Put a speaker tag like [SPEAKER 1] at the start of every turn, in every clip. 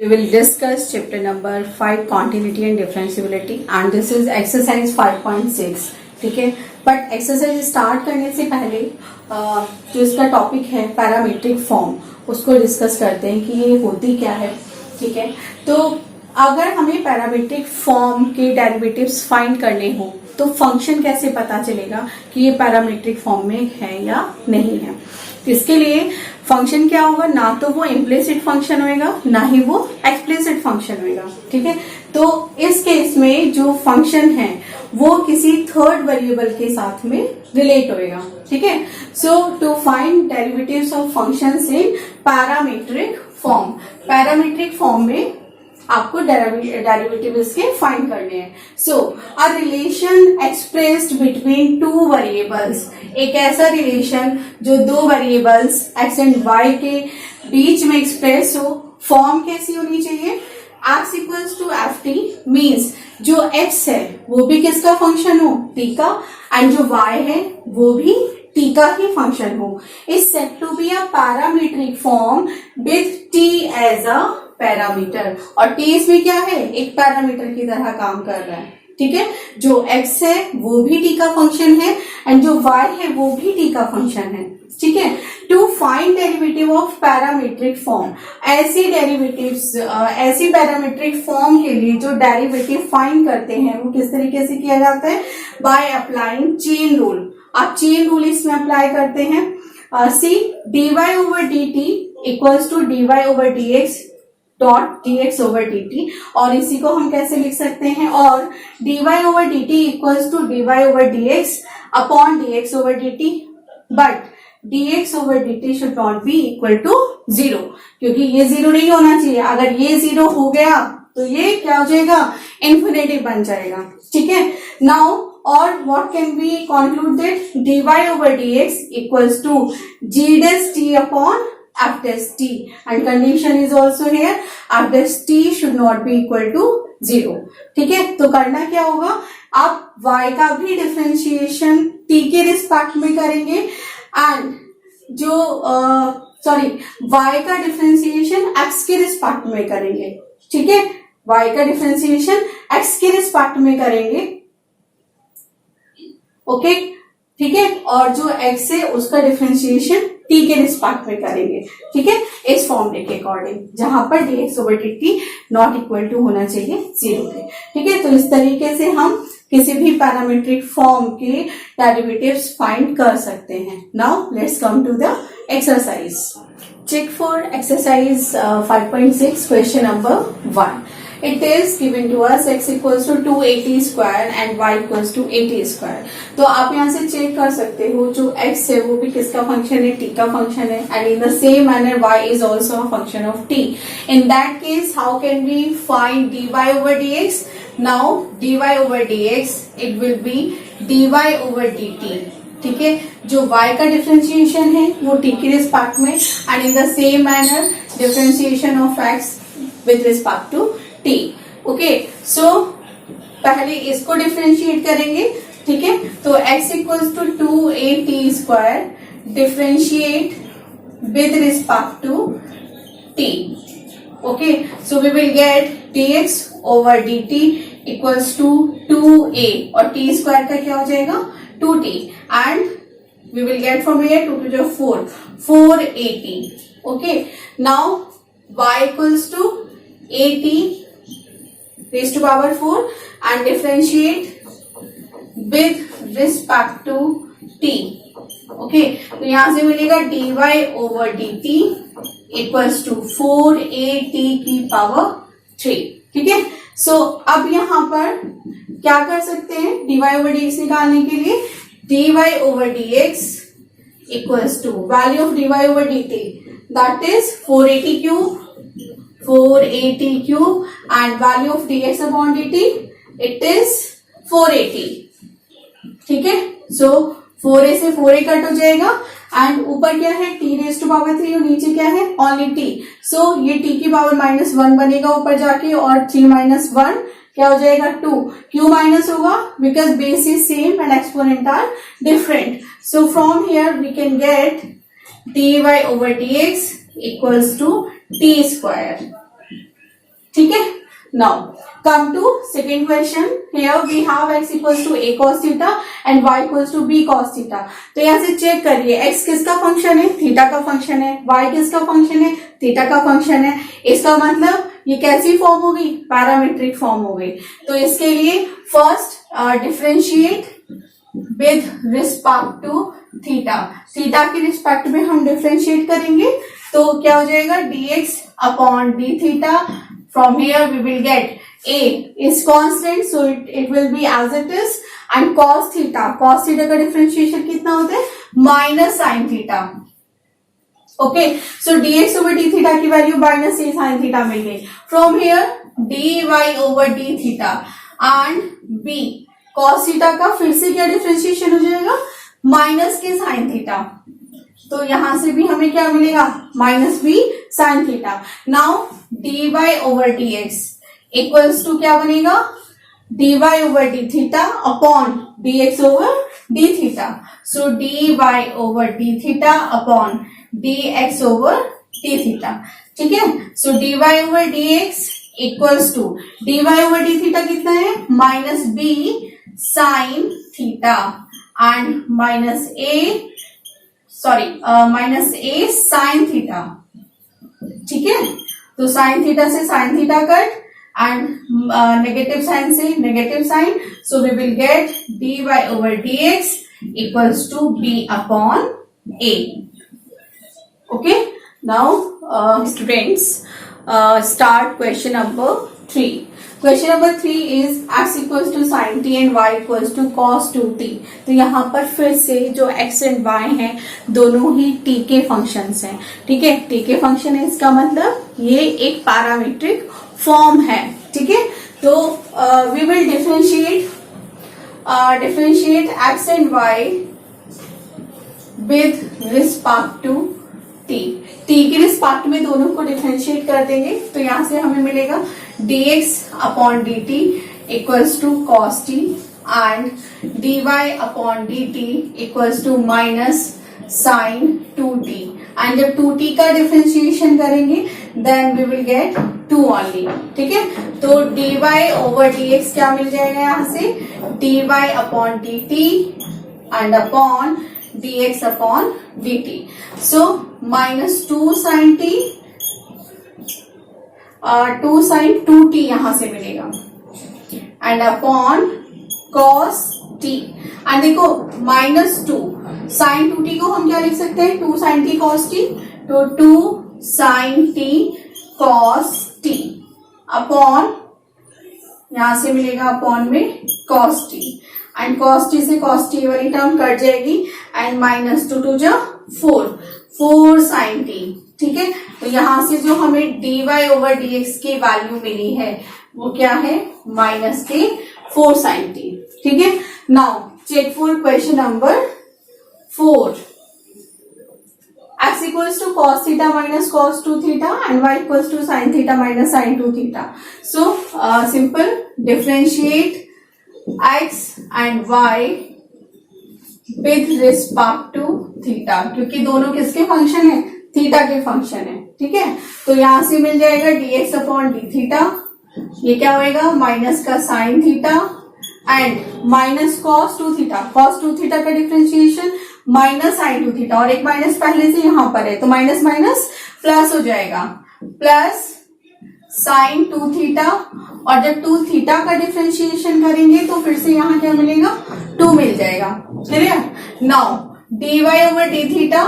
[SPEAKER 1] We will discuss chapter number 5 continuity and differentiability and this is exercise 5.6. ठीक है, but exercise start करने से पहले जो इसका टॉपिक है पैरामीट्रिक फॉर्म उसको डिस्कस करते हैं कि ये होती क्या है. ठीक है, तो अगर हमें पैरामीट्रिक फॉर्म के डेरिवेटिव्स फाइंड करने हो तो फंक्शन कैसे पता चलेगा कि ये पैरामीट्रिक फॉर्म में है या नहीं है. तो इसके लिए फंक्शन क्या होगा, ना तो वो इम्प्लिसिट फंक्शन होएगा ना ही वो एक्सप्लिसिट फंक्शन होएगा. ठीक है, तो इस केस में जो फंक्शन है वो किसी थर्ड वेरिएबल के साथ में रिलेट होएगा. ठीक है, so to find derivatives of functions in parametric form, parametric form में आपको डेरिवेटिव इसके फाइंड करने हैं. So a relation expressed between two variables, एक ऐसा रिलेशन जो दो वेरिएबल्स x एंड y के बीच में एक्सप्रेस हो. फॉर्म कैसी होनी चाहिए, x equals to f t means जो x है वो भी किसका फंक्शन हो, t का, एंड जो y है वो भी t का ही फंक्शन हो. Is said to be a parametric form with t as a parameter. और t इसमें क्या है, एक पैरामीटर की तरह काम कर रहा है. ठीक है, जो x है वो भी t का फंक्शन है एंड जो y है वो भी t का फंक्शन है. ठीक है, to find derivative of parametric form, ऐसी डेरिवेटिव्स ऐसी पैरामीट्रिक फॉर्म के लिए जो डेरिवेटिव फाइंड करते हैं वो किस तरीके से किया जाता है, बाय अप्लाइंग चेन रूल. आप चेन रूल इसमें अप्लाई करते हैं. See dy over dt equals to dy over dx dot dx over dt, और इसी को हम कैसे लिख सकते हैं, और dy over dt equals to dy over dx upon dx over dt, but dx over dt should not be equal to 0, क्योंकि ये 0 नहीं होना चाहिए. अगर ये 0 हो गया तो ये क्या हो जाएगा, इन्फिनिटी बन जाएगा. ठीक है, नाउ और what can be concluded, dy over dx equals to g dash t upon f dash t, and condition is also here, f dash t should not be equal to 0. ठीक है, तो करना क्या होगा, आप y का भी डिफरेंशिएशन t के रिस्पेक्ट में करेंगे एंड जो y का डिफरेंशिएशन x के रिस्पेक्ट में करेंगे. ठीक है, y का डिफरेंशिएशन x के रिस्पेक्ट में करेंगे. ओके, ठीक है, और जो x है उसका डिफरेंशिएशन t के रिस्पेक्ट में करेंगे. ठीक है, इस फॉर्मूले के अकॉर्डिंग जहां पर dx over dt not equal to होना चाहिए 0 पे. ठीक है, तो इस तरीके से हम किसी भी पैरामीट्रिक फॉर्म के डेरिवेटिव्स फाइंड कर सकते हैं. Now let's come to the exercise. Check for exercise 5.6 question number 1. It is given to us x equals to 280 square and y equals to 80 square. तो आप यहाँ से चेक कर सकते हो जो x है वो भी किसका फंक्शन है, t का फंक्शन है, and in the same manner y is also a function of t. In that case, how can we find dy over dx? Now dy over dx it will be dy over dt. ठीक है, जो y का differentiation है वो t के respect में, and in the same manner differentiation of x with respect to t. Okay, so पहले इसको डिफरेंशिएट करेंगे. ठीक है, तो x equals to 2a t square differentiate with respect to t. Okay, so we will get dx over dt equals to 2a और t square का क्या हो जाएगा 2t, and we will get from here 2 to 4 4at. Okay, now y equals to at raised to power 4 and differentiate with respect to t. Okay, तो यहां से मिलेगा dy over dt equals to 4at की power 3. ठीक है, सो अब यहां पर क्या कर सकते हैं, dy over dx निकालने के लिए dy over dx equals to value of dy over dt, that is 480 cube and value of dx upon dt it is 480. ठीक है, सो 4a से 4a कट हो जाएगा एंड ऊपर क्या है t रेज टू पावर 3 और नीचे क्या है ओनली t. सो ये t की पावर -1 बनेगा ऊपर जाके और 3 - 1 क्या हो जाएगा 2. क्यों माइनस होगा, because base is same and exponent are different. So from here we can get dy over dx equals to t square. ठीक है. Now come to second question. Here we have x equals to a cos theta and y equals to b cos theta. तो यहाँ से check करिए x किसका function है, theta का function है, y किसका फंक्शन है, थीटा का फंक्शन है. इसका मतलब ये कैसी फॉर्म हो गई, पैरामीट्रिक फॉर्म हो गई. तो इसके लिए first differentiate with respect to theta. Theta के रिस्पेक्ट में हम डिफरेंशिएट करेंगे तो क्या हो जाएगा, dx upon d theta. From here we will get a is constant, so it will be as it is, and cos theta का differentiation कितना होता है, minus sine theta. Okay, so dx over D थीटा की value minus a sine theta मिल गई. From here dy over D theta and b cos theta का फिर से क्या डिफरेंशिएशन हो जाएगा, माइनस के साइन थीटा. तो यहां से भी हमें क्या मिलेगा, minus b sine theta. Now dy over dx equals to क्या बनेगा, dy over D theta upon dx over D theta. So dy over D theta upon dx over D theta. ठीक है, so dy over dx equals to dy over D theta कितना है, minus b sine theta and minus a sine theta. ठीक है, तो sine theta से sine theta cut and negative sign से negative sign. So we will get dy over dx equals to b upon a. Okay, now students start question number 3. Question number 3 is x equals to sine t and y equals to cos 2t. तो यहाँ पर फिर से जो x and y हैं दोनों ही t के functions हैं. ठीक है, t के फंक्शन है, इसका मतलब ये एक पैरामीट्रिक फॉर्म है. ठीक है, तो we will differentiate x and y with respect to t. t के रिस्पेक्ट में दोनों को डिफरेंशिएट कर देंगे तो यहां से हमें मिलेगा dx upon dt equals to cos t and dy upon dt equals to minus sine 2t. And जब 2t का डिफरेंशिएशन करेंगे then we will get 2 only. ठीक है, तो dy ओवर dx क्या मिल जाएगा, यहां से dy upon dt and upon dx upon dt. So minus 2 sine t 2 sine 2t यहां से मिलेगा and upon cos t. And देखो माइनस 2 साइन 2t को हम क्या लिख सकते हैं, 2 साइन t cos t. तो 2 sine t cos t upon यहां से मिलेगा अपॉन में cos t and cos t से cos t वाली टर्म कट जाएगी एंड माइनस 2 2 जा 4 साइन t. ठीक है, तो यहां से जो हमें dy ओवर dx की वैल्यू मिली है वो क्या है, माइनस के 4 साइन t. ठीक है, now check for question number 4. x equals to cos theta minus cos 2 theta and y equals to sin theta minus sin 2 theta. So simple differentiate x and y with respect to theta, क्योंकि दोनों किसके function है, theta के function है. ठीक है, तो यहां से मिल जाएगा dx अपॉन डी थीटा, ये क्या होएगा, माइनस का sign theta and minus cos 2 theta. cos 2 theta का डिफरेंशिएशन माइनस साइन 2 थीटा और एक माइनस पहले से यहां पर है तो माइनस माइनस प्लस हो जाएगा, प्लस साइन 2 थीटा. और जब 2 थीटा का डिफरेंशिएशन करेंगे तो फिर से यहां क्या मिलेगा, 2 मिल जाएगा. Clear. Now dy over D theta,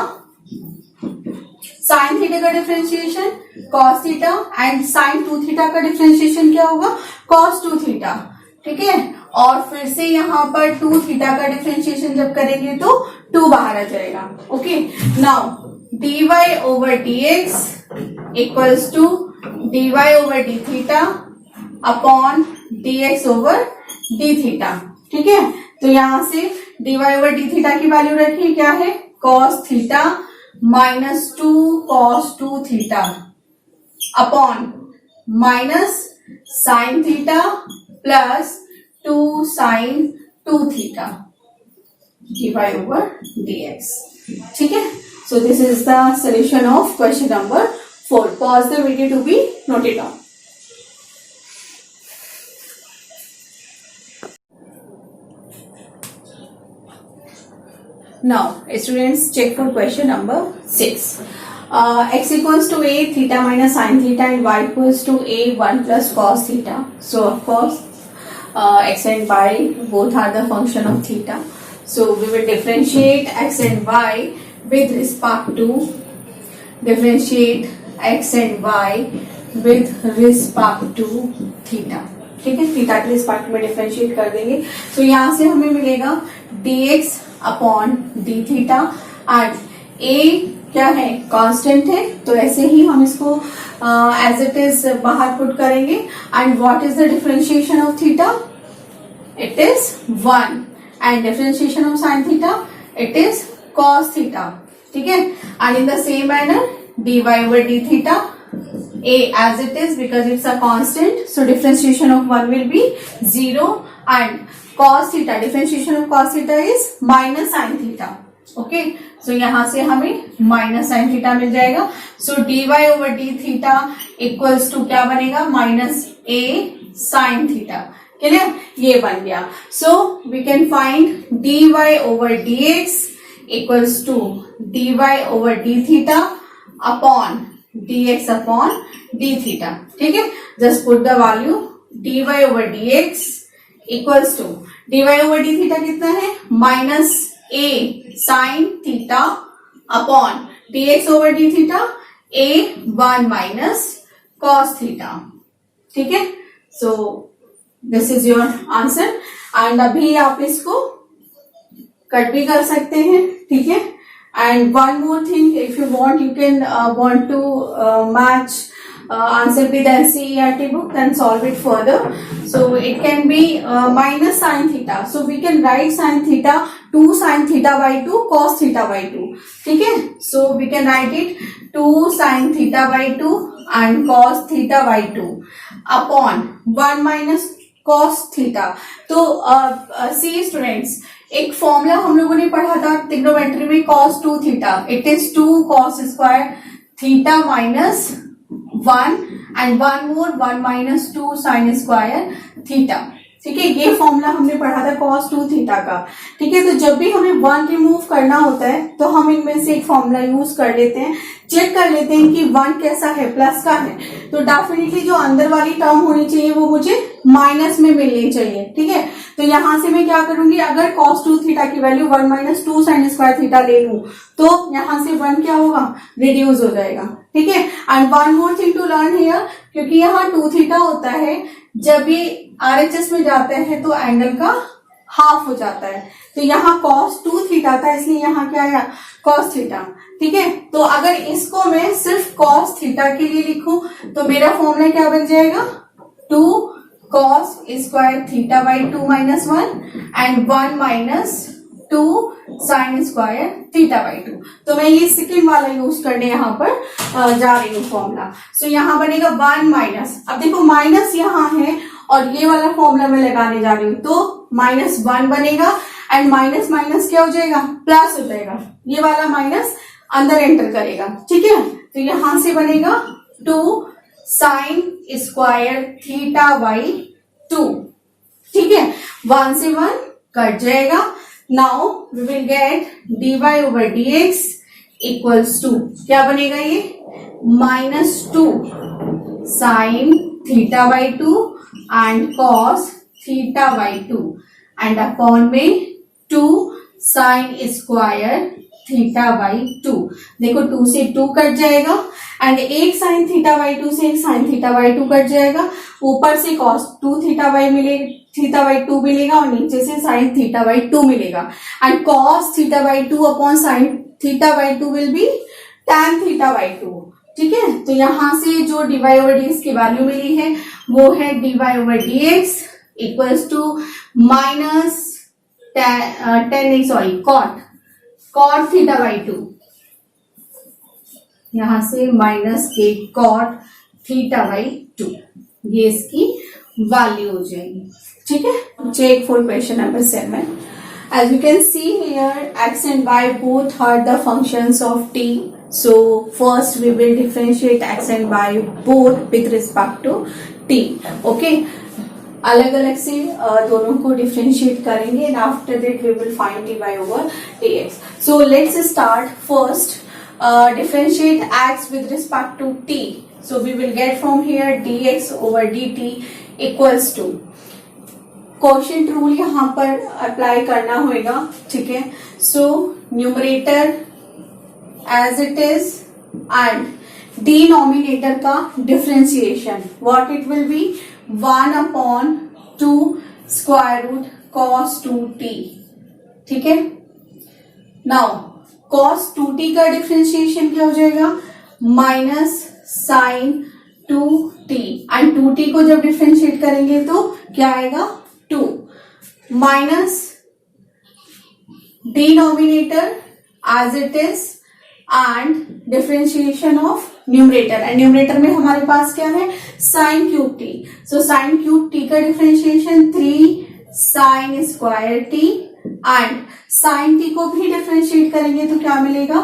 [SPEAKER 1] sine theta का differentiation cos theta and sine 2 theta का डिफरेंशिएशन क्या होगा, cos 2 थीटा. ठीक है, और फिर से यहाँ पर 2 थीटा का डिफरेंशिएशन जब करेंगे तो 2 बाहर आ जाएगा. Okay, now dy over dx equals to dy over D theta upon dx over D theta. ठीक है, तो यहां से dy ओवर डी थीटा की वैल्यू रखिए, क्या है, cos theta minus 2 cos 2 theta upon minus sine theta plus 2 sine 2 theta dy over dx. ठीक है, so this is the solution of question number 4. Pause the video to be noted down. Now, students, check for question number 6. X equals to a theta minus sin theta and y equals to a 1 plus cos theta. So, of course, x and y both are the function of theta. So, we will differentiate x and y with respect to theta. ठीक है, theta के respect में differentiate कर देंगे. तो यहां से हमें मिलेगा dx upon d theta and a क्या है, कांस्टेंट है, तो ऐसे ही हम इसको एज इट इज बाहर पुट करेंगे. And what is the differentiation of theta? It is 1 and differentiation of sine theta it is cos theta. ठीक है, and in the same manner dy over d theta a as it is because it's a constant, so differentiation of 1 will be 0 and cos theta, differentiation of cos theta is minus sin theta. Okay, so यहाँ से हमें minus sin theta मिल जाएगा. So dy over d theta equals to क्या बनेगा, minus a sin theta. Clear, ये बन गया. So we can find dy over dx equals to dy over d theta upon dx upon d theta. ठीक है, just put the value dy over dx equals to dy over d theta कितना है, minus a sine theta upon dx over d theta a 1 minus cos theta. ठीक है, so this is your answer. And अभी आप इसको cut भी कर सकते हैं. ठीक है, and one more thing, if you want, you can want to match answer with NCERT book, then solve it further. So it can be minus sin theta, so we can write sin theta 2 sin theta by 2 cos theta by 2. ठीक है, so we can write it 2 sin theta by 2 and cos theta by 2 upon 1 minus cos theta. तो see students, एक formula हम लोगों ने पढ़ा था trigonometry में cos 2 theta, it is 2 cos square theta minus 1 and 1 more 1 minus 2 sine square theta. ठीक है, ये फॉर्मूला हमने पढ़ा था cos 2 थीटा का. ठीक है, तो जब भी हमें 1 रिमूव करना होता है तो हम इनमें से एक फॉर्मूला यूज कर लेते हैं, चेक कर लेते हैं कि 1 कैसा है, प्लस का है, तो डेफिनेटली जो अंदर वाली टर्म होनी चाहिए वो मुझे माइनस में मिलनी चाहिए. ठीक है, तो यहां से मैं क्या करूंगी, अगर cos 2 थीटा की value 1 minus 2 sine square theta ले लूं तो यहां से 1 क्या होगा, रिड्यूस हो जाएगा. ठीक है, and one more thing to learn here, क्योंकि यहाँ 2 थीटा होता है, जब ये RHS में जाता है तो एंगल का हाफ हो जाता है. तो यहाँ cos 2 थीटा था, इसलिए यहाँ क्या आया, cos थीटा. ठीक है, तो अगर इसको मैं सिर्फ cos थीटा के लिए लिखूं तो मेरा फॉर्मूला क्या बन जाएगा, 2 cos square theta by 2 minus 1 and 1 minus 2 sine square theta by 2. तो मैं ये सेकंड वाला यूज करने यहाँ पर जा रही हूँ फॉर्मूला. सो यहाँ बनेगा 1 माइनस, अब देखो माइनस यहाँ है और ये वाला फॉर्मूला मैं लगाने जा रही हूँ, तो माइनस 1 बनेगा एंड माइनस माइनस क्या हो जाएगा, प्लस हो जाएगा. ये वाला माइनस अंदर एंटर करेगा. ठीक है, तो यहां से बनेगा 2 साइन स्क्वायर थीटा बाई 2. ठीक है, 1 से 1 कट जाएगा. Now we will get dy over dx equals to क्या बनेगा, ये minus 2 sine theta by 2 and cos theta by 2 and upon में 2 साइन स्क्वायर थीटा बाई 2. देखो 2 से 2 कट जाएगा एंड एक साइन थीटा बाई 2 से एक साइन थीटा बाई 2 कट जाएगा. ऊपर से cos 2 थीटा बाई 2 मिलेगा और नीचे से साइन थीटा बाई 2 मिलेगा. And cos theta by 2 upon sine theta by 2 will be tan theta by 2. ठीक है, तो यहां से जो dy ओवर dx की वैल्यू मिली है वो है dy over dx equals to minus cot theta by 2. यहां से माइनस के cot थीटा बाई 2, ये इसकी वैल्यू हो जाएगी. ठीक है, check for question number 7. As you can see here, x and y both are the functions of t. So first we will differentiate x and y both with respect to t. Okay. अलग अलग से दोनों को differentiate करेंगे and after that we will find dy over dx. So let's start first. Differentiate x with respect to t. So we will get from here dx over dt equals to, quotient rule यहां पर apply करना होगा, ठीक है. So numerator as it is and denominator का differentiation what it will be 1/2 square root cos 2t. ठीक है. Now cos 2t का डिफरेंशिएशन क्या हो जाएगा, minus sine 2t and 2t को जब डिफरेंशिएट करेंगे तो क्या आएगा 2 minus denominator as it is and differentiation of numerator. And numerator में हमारे पास क्या है, sine cube t. So sine cube t का differentiation 3 sine square t and sine t को भी डिफरेंशिएट करेंगे तो क्या मिलेगा,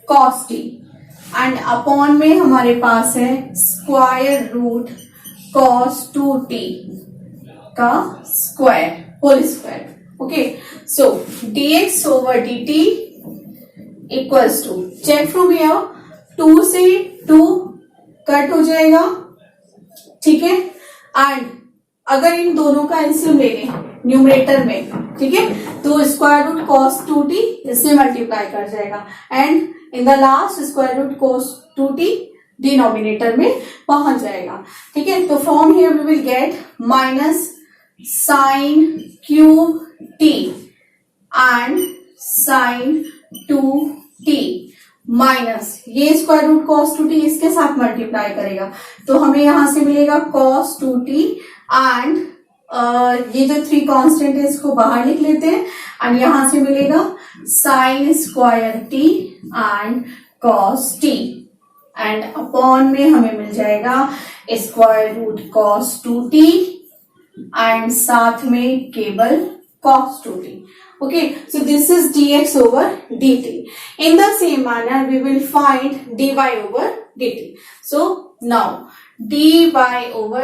[SPEAKER 1] कॉस टी. एंड अपॉन में हमारे पास है स्क्वायर रूट कॉस 2t का square whole square. Okay. So dx over dt equals to, check from here, 2 से 2 कट हो जाएगा, ठीक है. एंड अगर इन दोनों का एलसीएम ले लें न्यूमरेटर में, ठीक है, तो स्क्वायर रूट कॉस 2t इससे मल्टीप्लाई कर जाएगा and in the last square root cos 2t denominator में पहुंच जाएगा, ठीक है. तो from here we will get minus sine cube t and sine 2t minus ये स्क्वायर रूट कॉस 2t इसके साथ मल्टीप्लाई करेगा तो हमें यहां से मिलेगा कॉस 2t एंड ये जो 3 कांस्टेंट है इसको बाहर लिख लेते हैं एंड यहां से मिलेगा sign square t and cos T and upon में हमें मिल जाएगा square root cos 2t and साथ में केवल cos 2t. Okay, so this is dx over dt. In the same manner, we will find dy over dt. So now dy over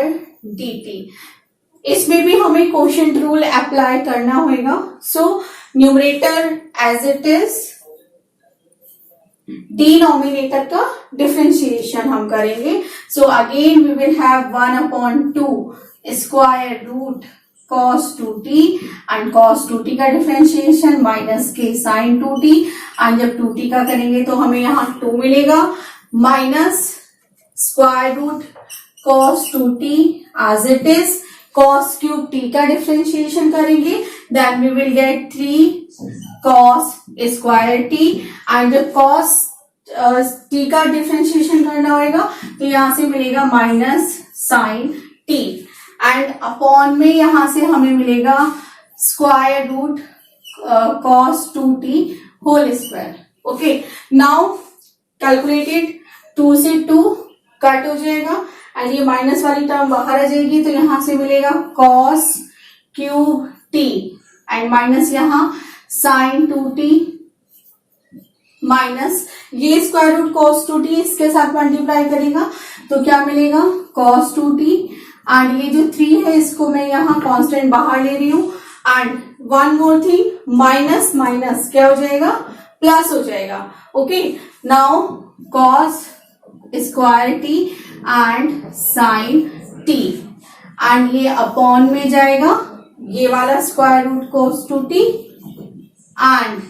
[SPEAKER 1] dt. इसमें भी हमें quotient rule apply करना होगा. So numerator as it is, denominator का differentiation हम करेंगे. So again we will have 1/2 square root cos 2t and cos 2t का differentiation minus के साइन 2t एंड जब 2t का करेंगे तो हमें यहाँ 2 मिलेगा minus square root cos 2t as it is cos cube t का डिफरेंशिएशन करेंगे then we will get 3 cos square t and जब cos t का डिफरेंशिएशन करना होगा तो यहां से मिलेगा minus sine t and upon में यहां से हमें मिलेगा square root cos 2t whole square. Okay. Now calculated, 2 से 2 कट हो जाएगा एंड ये माइनस वाली टर्म बाहर आ जाएगी तो यहां से मिलेगा cos cube t and minus यहां साइन 2t माइनस ये स्क्वायर रूट कॉस 2t इसके साथ मल्टीप्लाई करेगा तो क्या मिलेगा, कॉस 2t एंड ये जो 3 है इसको मैं यहाँ कांस्टेंट बाहर ले रही हूं and one more thing, minus minus क्या हो जाएगा, प्लस हो जाएगा. Okay. Now cos square t and sine t and ये अपॉन में जाएगा ये वाला square root cos 2t and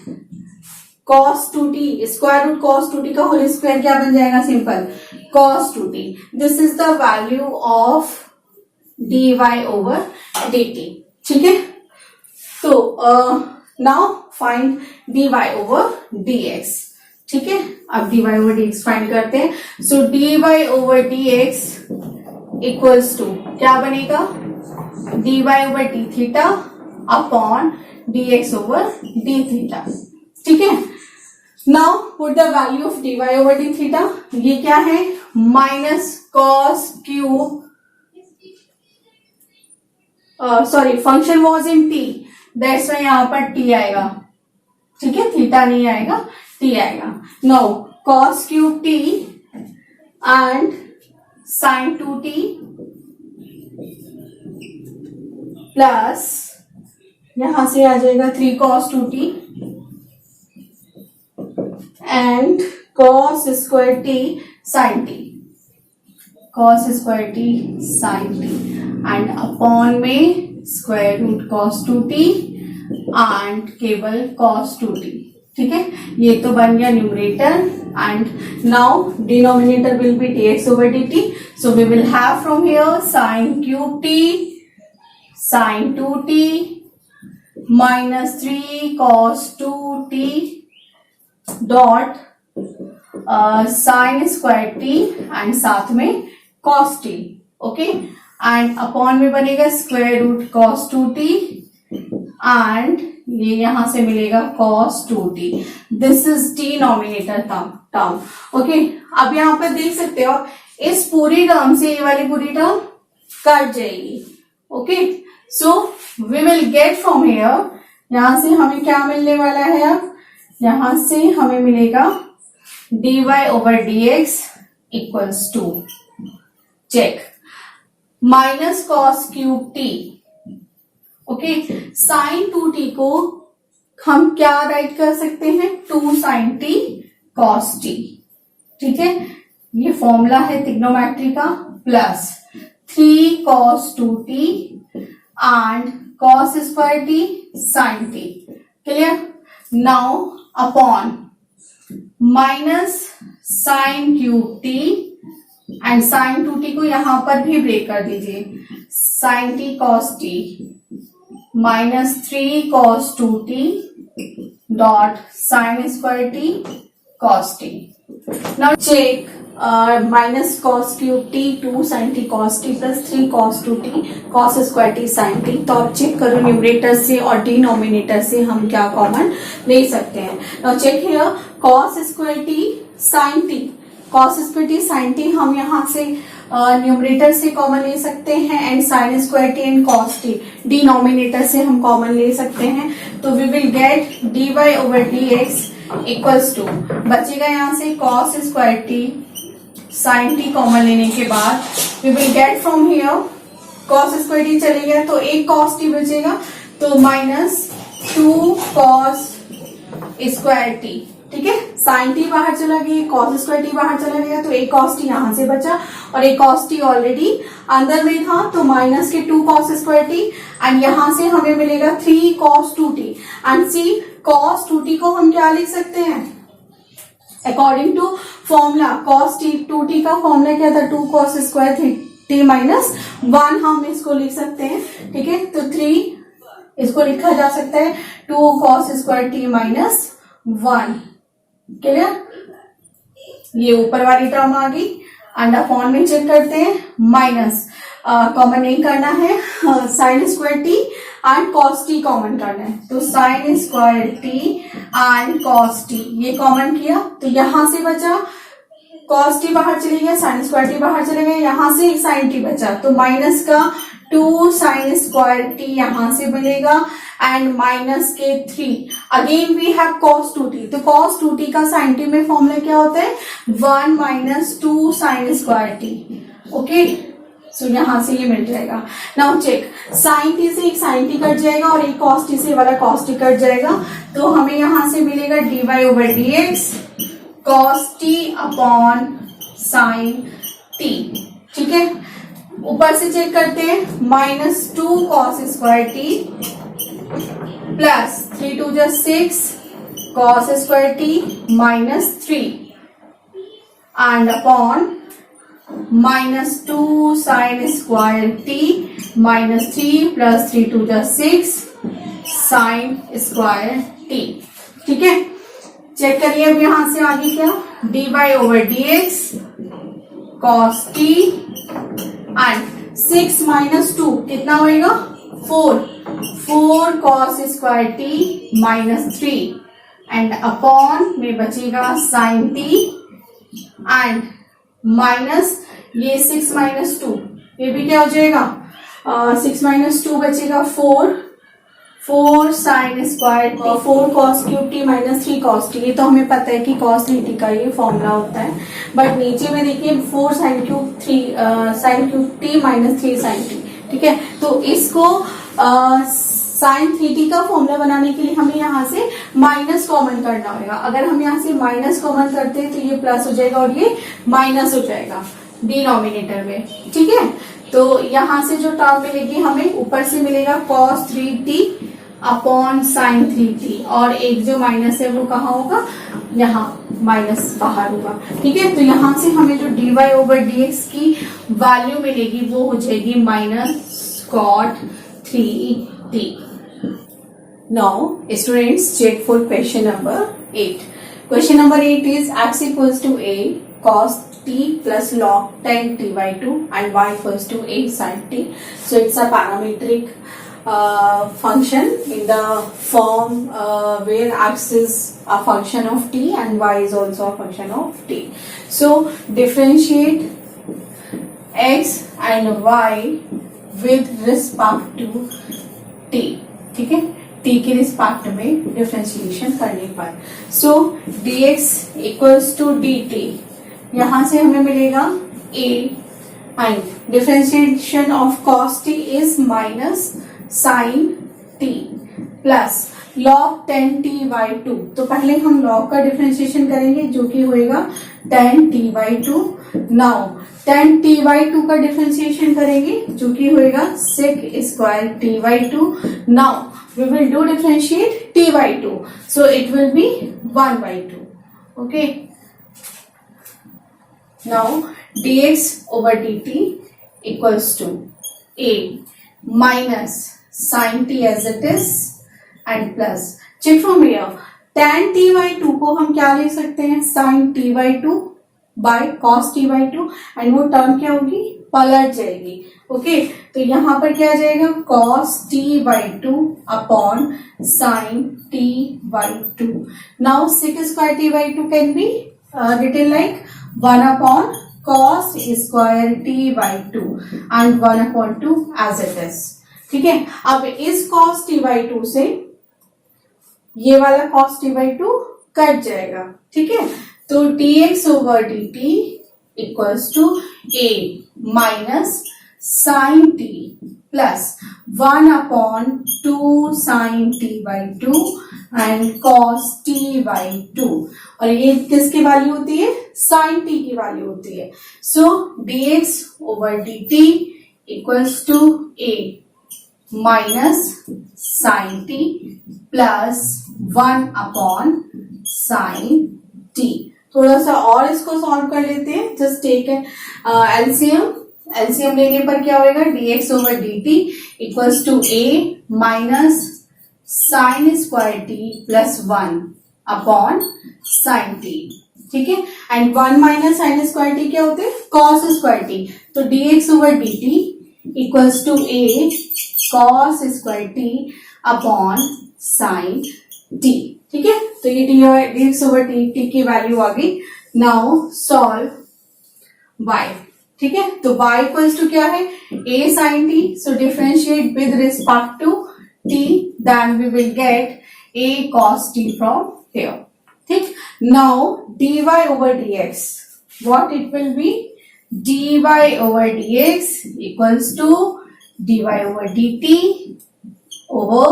[SPEAKER 1] cos 2t square root cos 2t का होल स्क्वायर क्या बन जाएगा, simple cos 2t. This is the value of dy over dt. ठीक है. तो now find dy over dx. ठीक है. अब dy over dx फाइंड करते हैं. So dy over dx equals to क्या बनेगा, dy over d थीटा upon dx over d theta. ठीक है. Now put the value of dy over d थीटा. ये क्या है, minus cos cube, sorry function was in t that's why यहां पर टी आएगा. ठीक है. थीटा नहीं आएगा, टी आएगा. No cos cube t and sine 2t plus यहां से आ जाएगा 3 cos 2t and cos square t sin t, cos square t sin t and upon में square root cos 2t and केवल cos 2t। ठीक है, ये तो बन गया numerator and now denominator will be dx over dt, so we will have from here sin cube t sin 2t minus 3 cos 2t dot sin square t and साथ में cos t। Okay, and upon में बनेगा square root cos 2t and ये यहां से मिलेगा cos 2t। This is denominator term. Okay, अब यहां पर देख सकते हो इस पूरी टर्म से ये वाली पूरी टर्म कट जाएगी। Okay, so we will get from here, यहां से हमें क्या मिलने वाला है, अब यहां से हमें मिलेगा dy over dx equals to check minus cos cube t. Okay, sine 2t को हम क्या राइट कर सकते हैं, 2 sin t cos t। ठीक है, ये फॉर्मूला है ट्रिग्नोमेट्री का, plus 3 cos 2t and cos square t sin t। Clear, now upon minus sine cube t and sine 2t को यहां पर भी ब्रेक कर दीजिए, sine t cos t minus 3 cos 2t dot sine square t cos t। Now check minus cos cube t 2 sin t cos t plus 3 cos 2t cos square t sin t। तो आप check करो numerator से और denominator से हम क्या common ले सकते हैं। Now check here cos square t sin t, cos square t sin t हम यहां से न्यूमरेटर से कॉमन ले सकते हैं and sine square t and cos t denominator से हम कॉमन ले सकते हैं। तो we will get dy over dx equals to, बचेगा यहां से cos square t sine t common लेने के बाद we will get from here cos square t चले गया तो एक cos टी बचेगा, तो माइनस 2 cos स्क्वायर टी। ठीक है, साइन टी बाहर चला गया, cos स्क्वायर टी बाहर चला गया, तो एक cos टी यहां से बचा और एक cos टी ऑलरेडी अंदर में था, तो माइनस के 2 cos स्क्वायर टी एंड यहां से हमें मिलेगा 3 cos 2t and C cos 2t को हम क्या लिख सकते हैं, according to formula cos 2t का फॉर्मूला क्या था, 2 cos स्क्वायर t माइनस 1 हम इसको लिख सकते हैं। ठीक है, तो 3 इसको लिखा जा सकता है 2 cos square t minus 1। Clear, ये ऊपर वाली टर्म आ गई एंड अपॉन में चेक करते हैं, माइनस कॉमन नहीं करना है, sign square t and cos T common करना है, तो sign square t and cos T ये कॉमन किया, तो यहां से बचा कॉस टी बाहर चले गया, साइन स्क्वायर टी बाहर चले गए, यहां से साइन टी बचा, तो माइनस का 2 साइन स्क्वायर टी यहां से मिलेगा एंड माइनस के 3 again we have cos 2t, तो cos 2t का साइन टी में फॉर्मूला क्या होता है, 1 minus 2 sine square t. Okay, so यहां से ये मिल जाएगा। नाउ चेक, साइन टी से एक साइन टी कट जाएगा और एक cos टी से वाला cos टी कट जाएगा, तो हमें यहां से मिलेगा dy over dx cos t upon sign t. ठीक है, ऊपर से चेक करते हैं, minus 2 cos square T plus 3 2 जा 6 cos square T minus 3 and upon minus 2 sine square T minus 3 plus 3 2 जा 6 साइन स्क्वायर टी। ठीक है, चेक करिए अब यहां से आगे क्या, dy over dx cos t and 6 minus 2 कितना होएगा, 4 cos square T minus 3 and upon में बचेगा साइन टी एंड माइनस ये 6 माइनस 2 ये भी क्या हो जाएगा, 6 माइनस 2 बचेगा 4 sine square 4 cos cube t minus 3 cos T, ये तो हमें पता है कि cos टी का ये फॉर्मूला होता है, बट नीचे में देखिए 4 sine cube t minus 3 sine t. ठीक है, तो इसको साइन 3t का फॉर्मूला बनाने के लिए हमें यहाँ से माइनस कॉमन करना होगा। अगर हम यहाँ से माइनस कॉमन करते हैं तो ये प्लस हो जाएगा और ये माइनस हो जाएगा डिनोमिनेटर में, ठीक है। तो यहाँ से जो टर्म मिलेगी हमें ऊपर से मिलेगा cos 3t upon sine 3t, और एक जो माइनस है वो कहाँ होगा, यहाँ माइनस बाहर होगा, ठीक है। तो यहाँ से हमें जो dy ओवर dx की वैल्यू मिलेगी वो हो जाएगी minus cot 3t। Now students check for question number 8. Question number 8 is x equals to a cos t plus log tan t by 2 and y equals to a sin t. So it's a parametric function in the form where x is a function of t and y is also a function of t. So differentiate x and y with respect to t, ठीक है, t के respect में differentiation करने पर। सो dx equals to dt, यहां से हमें मिलेगा a and differentiation of cos t is minus sin t plus log tan t by 2। तो पहले हम log का डिफरेंशिएशन करेंगे जो कि होएगा tan t by 2। Now tan t by 2 का डिफरेंशिएशन करेंगे जो कि होएगा sec square t by 2। Now we will do differentiate t by 2, so it will be 1 by 2, okay। Now dx over dt equals to a minus sin t as it is and plus, check from here, tan t by 2 को हम क्या लिख सकते हैं, sin t by 2 by cos t by 2, and वो term क्या होगी, पलट जाएगी, ओके। तो यहाँ पर क्या आ जाएगा, cos t by 2 upon sin t by 2। Now sec square t by 2 can be written like 1 upon cos square t by 2 and 1 upon 2 as it is, ठीक है। अब इस cos t by 2 से ये वाला cos t by 2 कट जाएगा, ठीक है। तो dx over dt equals to a minus sin t plus 1 upon 2 sin t by 2 and cos t by 2, और ये किसकी वैल्यू होती है, sin t की वैल्यू होती है। So dx over dt equals to a minus sin t plus 1 upon sin t। थोड़ा सा और इसको सॉल्व कर लेते हैं, जस्ट टेक एलसीएम। एलसीएम लेने पर क्या होएगा, dx over dt equals to a minus sine square t plus 1 upon sine t, ठीक है। And 1 minus sine square t क्या होते हैं, cos स्क्वायर t। तो dx over dt equals to a cos square t upon sine t, ठीक है। तो ये dx ओवर dt की वैल्यू आ गई। नाउ सॉल्व y, ठीक है। तो y इक्वल्स टू क्या है, a sin t, so differentiate with respect to t, then we will get a cos t from here, ठीक। Now dy over dx, what it will be, dy over dx equals to dy over dt over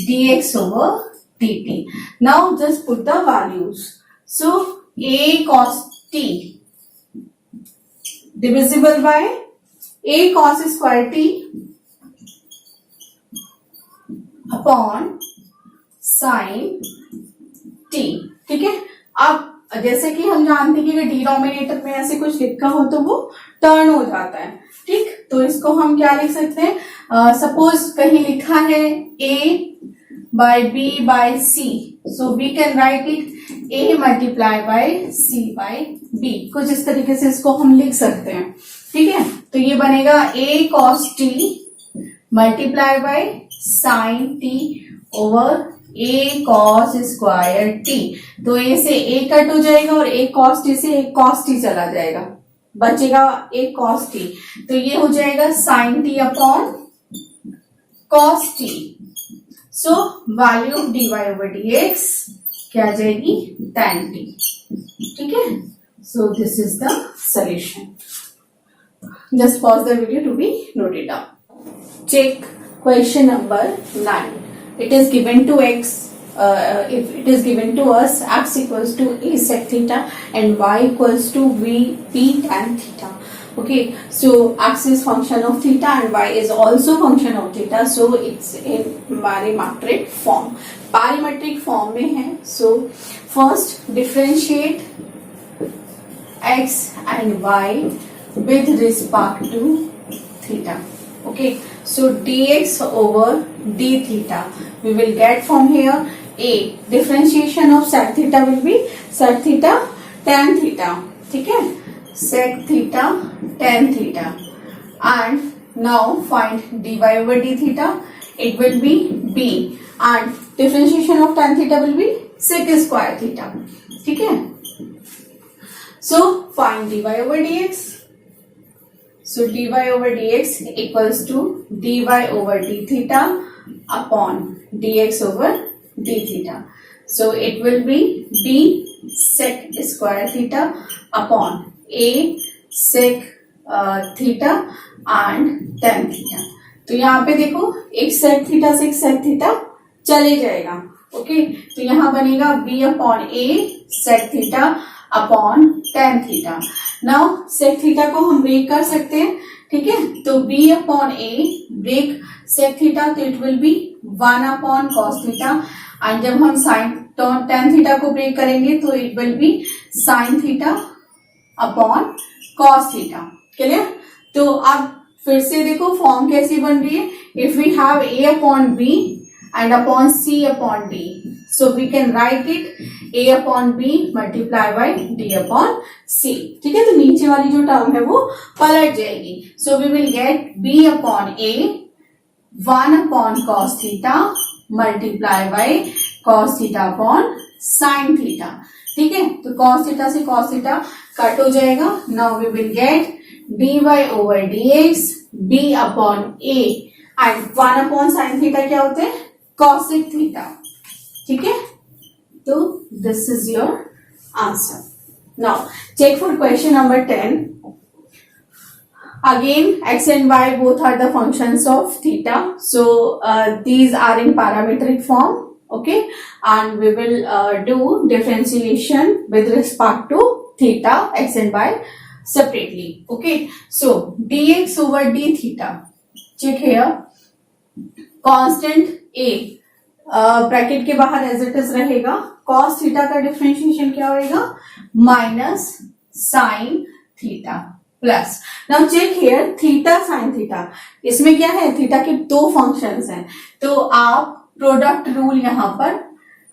[SPEAKER 1] dx over dt. Now just put the values. So a cos t divisible by a cos square t upon sin t, ठीक है। अब जैसे कि हम जानते हैं कि अगर डिनोमिनेटर में ऐसे कुछ लिखा हो तो वो टर्न हो जाता है, ठीक। तो इसको हम क्या लिख सकते हैं, सपोज कहीं लिखा है a by b by c, so we can write it a multiply by c by b, कुछ इस तरीके से इसको हम लिख सकते हैं, ठीक है। तो ये बनेगा a cos t multiply by sin t over a cos square t। तो a से a कट हो जाएगा और a cos t से a cos t चला जाएगा, बचेगा a cos t। तो ये हो जाएगा sin t upon cos t। So value of dy over dx क्या आ जाएगी, tan t, ठीक है। So this is the solution. Just pause the video to be noted down. Check Question number 9. It is given to x, if it is given to us x equals to a sec theta and y equals to p tan theta. Okay, so x is function of theta and y is also function of theta, so it's in parametric form. Parametric form में है. So first differentiate x and y with respect to theta. Okay, so dx over d theta we will get from here. A differentiation of sec theta will be sec theta tan theta. ठीक है, sec theta tan theta. And now find dy over d theta. It will be b and differentiation of tan theta will be sec square theta. ठीक है, so find dy over dx. So dy over dx equals to dy over d theta upon dx over d theta. So it will be b sec square theta upon a sec theta and tan theta. तो यहाँ पे देखो एक sec theta से एक sec theta चले जाएगा. Okay, तो यहाँ बनेगा b upon a sec theta upon tan theta. Now sec theta को हम ब्रेक कर सकते हैं. ठीक है, तो b upon a break sec theta, तो it will be 1 upon cos theta. And जब हम sin tan theta को ब्रेक करेंगे तो it will be sin theta upon cos theta. Clear? तो अब फिर से देखो फॉर्म कैसी बन रही है. If we have a upon b and upon c upon d, so we can write it a upon b multiply by d upon c. ठीक है, तो नीचे वाली जो टर्म है वो पलट जाएगी. So we will get b upon a 1 upon cos theta multiply by cos theta upon sin theta. ठीक है, तो cos theta से cos theta कट हो जाएगा. Now we will get dy over dx b upon a and 1 upon sin theta क्या होते हैं? Cosec theta. ठीक है, तो this is your answer. Now check for question number 10. Again x and y both are the functions of theta, so these are in parametric form. Okay, and we will do differentiation with respect to theta x and y separately. Okay, so dx over d theta, check here. Constant a bracket के बाहर as it is रहेगा. cos theta का differentiation क्या होएगा? Minus sine theta plus. Now check here theta sine theta, इसमें क्या है? Theta के दो फंक्शंस हैं, तो आप प्रोडक्ट रूल यहां पर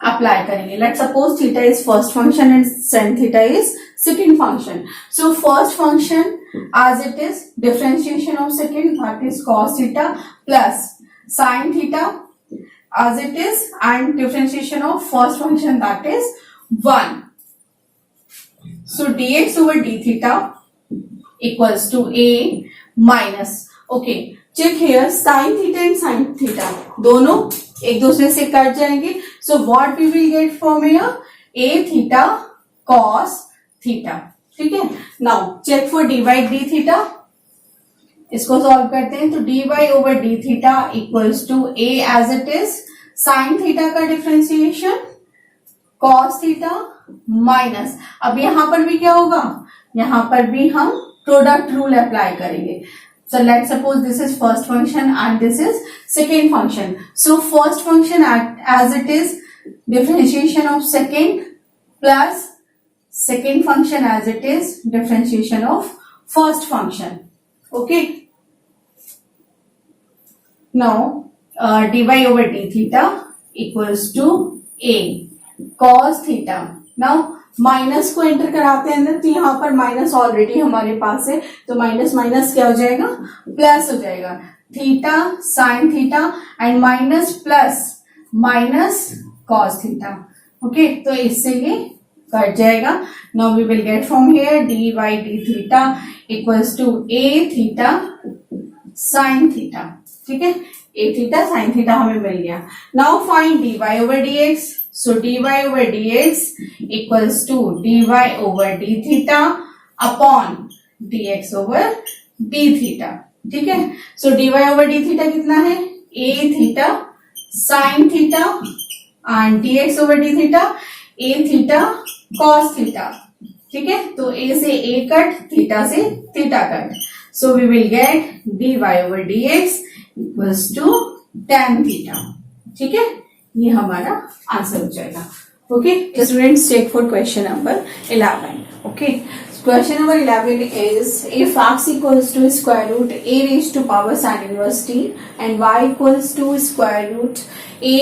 [SPEAKER 1] अप्लाई करेंगे. Let suppose theta is first function and sine theta is second function. So first function as it is differentiation of second, that is cos theta plus sin theta as it is and differentiation of first function, that is 1. So dx over d theta equals to a minus, okay, check here, sin theta and sin theta दोनों एक दूसरे से cut जाएंगे. So what we will get from here? a theta cos theta. ठीक है, now check for dy d theta. इसको solve करते हैं. तो dy over d theta equals to a as it is sin theta का differentiation cos theta minus. अब यहां पर भी क्या होगा? यहां पर भी हम प्रोडक्ट रूल अप्लाई करेंगे. So let's suppose this is first function and this is second function. So first function as it is differentiation of second plus second function as it is differentiation of first function. Okay. Now dy over d theta equals to a cos theta. Now minus को enter कराते हैं अंदर, तो यहाँ पर minus already हमारे पास है, तो माइनस माइनस क्या हो जाएगा? प्लस हो जाएगा. Theta sine theta and minus plus minus cos theta. Okay, तो इससे ये कट जाएगा. Now we will get from here d y d theta equals to a theta sine theta. ठीक है, ए थीटा साइन थीटा हमें मिल गया. Now find d y over d x. So dy over dx equals to dy over d theta upon dx over d theta. ठीक है, so dy over d theta कितना है? a theta sin theta and dx over d theta a theta cos theta. ठीक है, तो a से a cut, थीटा से थीटा cut, so we will get dy over dx equals to tan theta. ठीक है, ये हमारा आंसर हो जाएगा. Okay students, check for question number 11. Okay, question number 11 is if x equals to square root a raised to power sin inverse t and y equals to square root a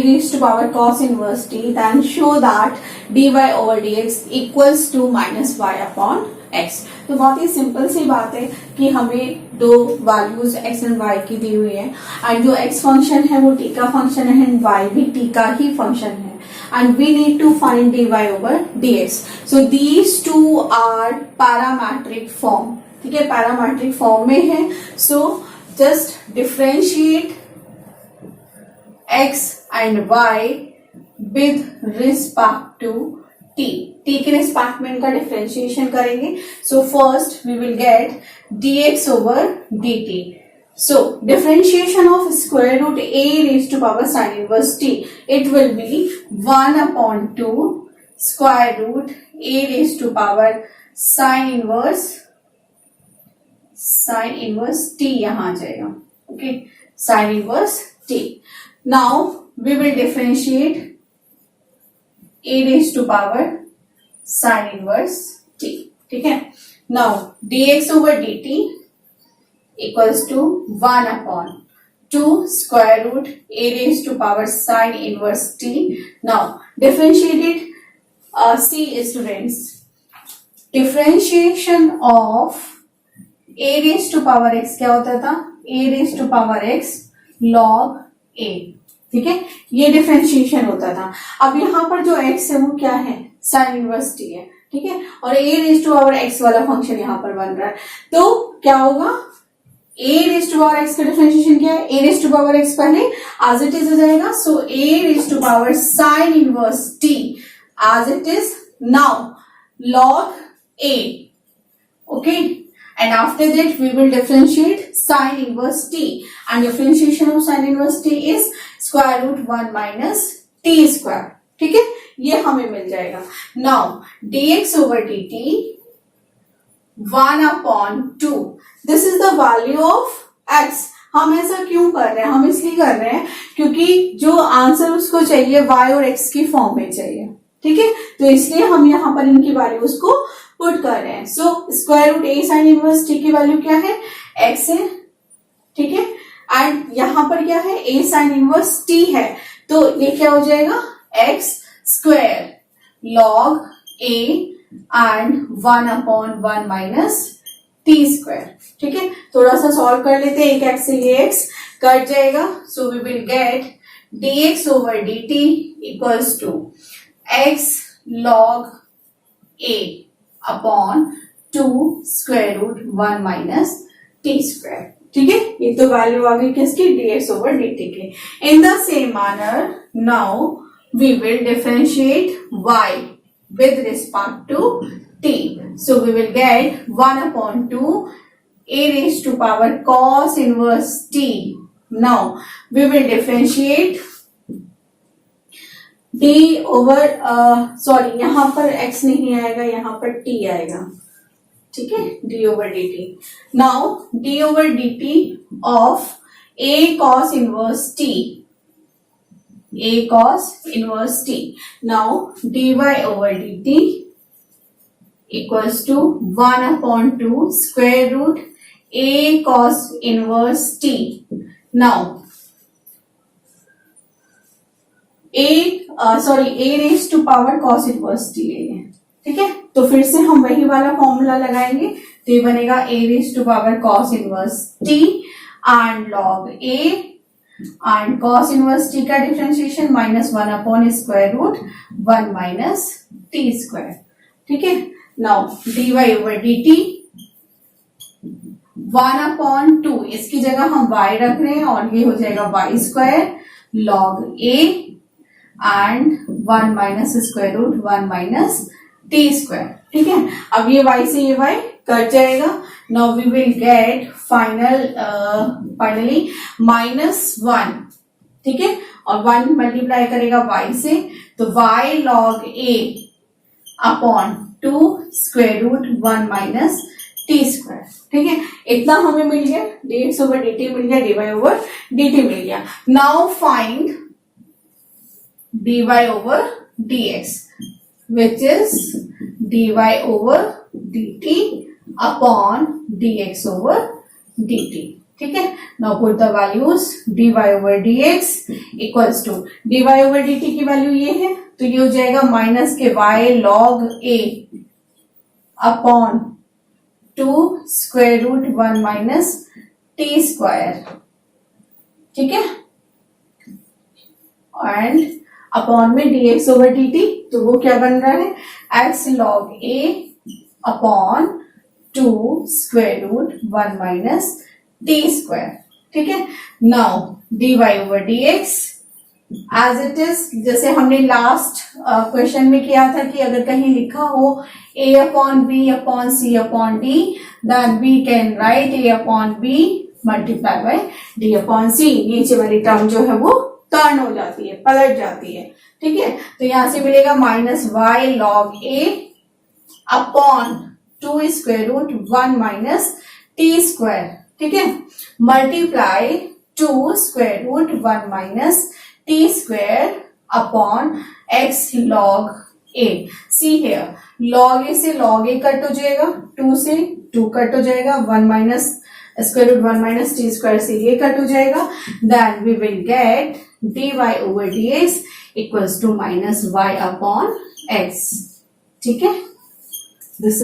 [SPEAKER 1] raised to power cos inverse t, then show that dy over dx equals to minus y upon x. तो बहुत ही simple सी बात है कि हमें दो values x and y की दी हुई है एंड जो x फंक्शन है वो t का फंक्शन है एंड y भी t का ही फंक्शन है and we need to find dy over dx. So these two are parametric form. ठीक है, parametric form में है. So just differentiate x and y with respect to t. t के respect में इनका डिफरेंशिएशन करेंगे. So first we will get dx over dt. So differentiation of square root a raised to power sin inverse t, it will be 1 upon 2 square root a raised to power sin inverse t यहाँ आ जाएगा. Okay, sin inverse t. Now we will differentiate a raised to power sin inverse t. ठीक है, now dx over dt equals to 1 upon 2 square root a raised to power sin inverse t. Now differentiate it. See students, differentiation of a raised to power x क्या होता था? a raised to power x log a. ठीक है, ये differentiation होता था. अब यहाँ पर जो x है वो क्या है? sin inverse t है. ठीक है, और a raised to power x वाला फंक्शन यहाँ पर बन रहा है. तो क्या होगा? a raised to power x का डिफरेंशिएशन क्या है? a raised to power x पहले as it is हो जाएगा. So a raised to power sin inverse t as it is now log a. Okay, and after that we will differentiate sin inverse t, and differentiation of sin inverse t is square root 1 minus t square. ठीक है, ये हमें मिल जाएगा. Now dx over dt 1 upon 2. This is the value of x. हम ऐसा क्यों कर रहे हैं? हम इसलिए कर रहे हैं क्योंकि जो आंसर उसको चाहिए y और x की फॉर्म में चाहिए. ठीक है, तो इसलिए हम यहाँ पर इनकी वैल्यूज को पुट कर रहे हैं. So square root a sine inverse t की वैल्यू क्या है? x है. ठीक है, एंड यहाँ पर क्या है? a साइन इनवर्स t है. तो ये क्या हो जाएगा? x square log a and 1 upon 1 minus t square. ठीक है, थोड़ा सा सॉल्व कर लेते हैं. एक एक्स से ये एक्स कट जाएगा. So we will get dx over dt equals to x log a upon 2 square root 1 minus t square. ठीक है, ये तो वैल्यू आ गई किसकी? dx ओवर dt की. In the same manner now we will differentiate y with respect to t. So we will get 1 upon 2 a raised to power cos inverse t. Now we will differentiate d over sorry यहाँ पर x नहीं आएगा, यहाँ पर t आएगा. ठीक है, d over dt. Now d over dt of a cos inverse t. a cos inverse t. Now dy over dt equals to 1 upon 2 square root a cos inverse t. Now a raised to power cos inverse t है. ठीक है, तो फिर से हम वही वाला formula लगाएंगे. तो ये बनेगा a raised to power cos inverse t and log a and cos inverse t का differentiation minus 1 upon square root 1 minus t square. ठीक है, now dy over dt 1 upon 2, इसकी जगह हम y रख रहे हैं और ये हो जाएगा y square log a and 1 minus square root 1 minus t square. ठीक है, अब ये y से ये y कट जाएगा. Now we will get finally -1. ठीक है, और 1 मल्टीप्लाई करेगा y से, तो y log a upon 2 square root 1 minus t square. ठीक है, इतना हमें मिल गया, dx ओवर dt मिल गया, dy ओवर dt मिल गया. Now find dy over dx which is dy over dt upon dx over dt. ठीक है, now put the values. dy over dx equals to dy over dt की value ये है, तो ये हो जाएगा माइनस के y log a upon 2 square root 1 minus t square. ठीक है, एंड अपॉन में dx ओवर dt, तो वो क्या बन रहा है, x log a upon 2 square root 1 minus t square. ठीक है, now dy over dx as it is, जैसे हमने लास्ट क्वेश्चन में किया था कि अगर कहीं लिखा हो a upon b upon c upon d, then we can write a upon b multiply by d upon c. नीचे वाली टर्म जो है वो टर्न हो जाती है, पलट जाती है. ठीक है, तो यहां से मिलेगा minus y log a upon 2 square root 1 minus t square. ठीक है, multiply 2 square root 1 minus t square upon x log a. See here, log a से log a कट हो जाएगा, 2 से 2 कट हो जाएगा, 1 minus square root 1 minus t square से ये कट हो जाएगा. Then we will get dy over dx equals to minus y upon x. ठीक है, दिस